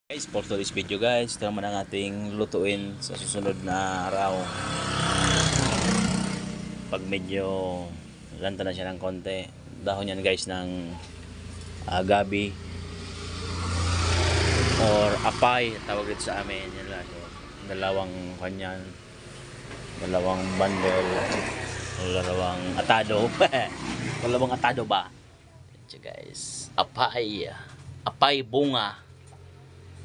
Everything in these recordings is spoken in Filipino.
Guys, for today's video guys, ito naman ang ating lutuin sa susunod na araw. Pag medyo lanta na siya ng konti, dahon yan guys ng gabi or apay, tawag dito sa amin. Yan lang. Dalawang kanyan, dalawang bundle, dalawang atado. Dalawang atado ba? Yan guys, apay bunga.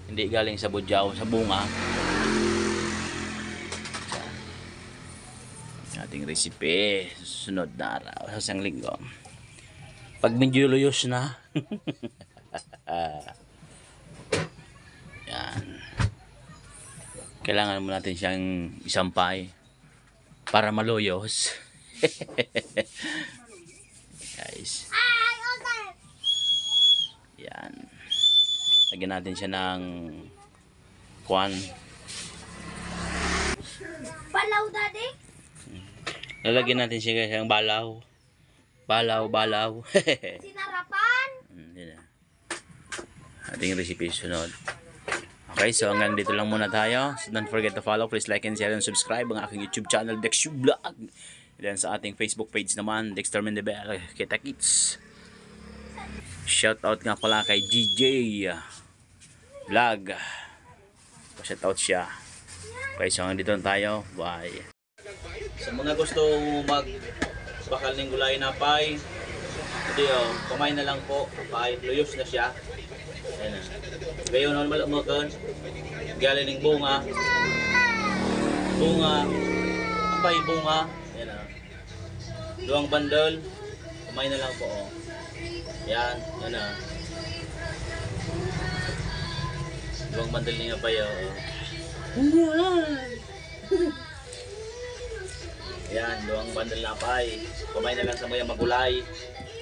Hindi galing sa budyaw, sa bunga. Ating recipe susunod na araw sa isang linggo. Pag medyo luyos na. Yan. Kailangan mo natin siyang isampay para maluyos. Guys. Yan. Lagyan natin siya ng kuwan. Balaw, daddy? Lalagyan natin siya ng balaw. Balaw. Sinarapan? Ating recipe sunod. Okay, so hanggang dito lang muna tayo. So don't forget to follow. Please like and share and subscribe ang aking YouTube channel, Dexu Vlog. And sa ating Facebook page naman, Dexter Mendebel, Kita Kits. Shoutout nga pala kay DJ Vlog. Pa-shoutout siya. Okay, so hanggang dito lang tayo. Bye. Sa mga gusto magbakal ng gulay na pay, hindi kumain na lang po. Pay, luyos na siya. Ayan na. Gayon naman malamukan. Galing ng bunga. Apay bunga. Ayan na. Duwang bandol. Kumain na lang po. Yan na. Duwang bandol niya pa yun. Yan, duwang bandol na pay. Kumain na lang sa mga magulay.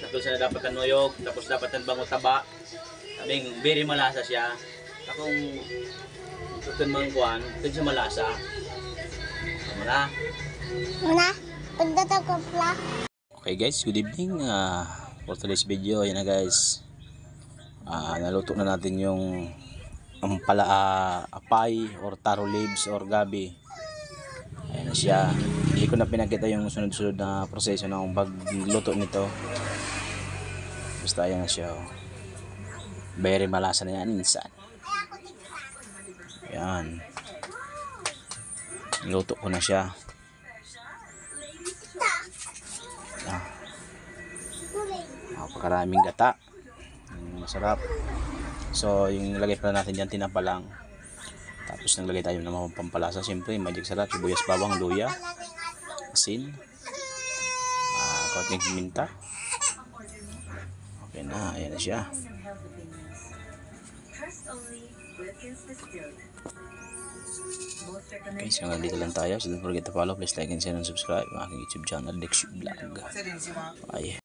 Tapos na dapat ang nuyog. Tapos dapat ang bango taba. Sabing, very malasa siya. Akong tukan mga kuwan, tukan siya malasa. Muna. Pagdating ko pala. Okay guys, good evening. For today's video, yan na guys. Naluto na natin yung apay or taro leaves or gabi. Ayan na siya. Hindi ko na pinakita yung sunod-sunod na proseso ng pagluto nito. Basta ayan na siya. Very malasa na yan minsan. Ayan. Luto ko na siya. Napakaraming gata. Masarap. So yung nilagay pala natin dyan tinapa lang. Tapos naglagay tayo ng mga pampalasa. Siyempre magic sarap, sibuyas, bawang, luya, asin, konting minta. Okay na, ayan na siya. Okay, so hanggang dito lang tayo. So don't forget to follow, please like and share and subscribe ang aking YouTube channel, Dexu Vlog. Bye.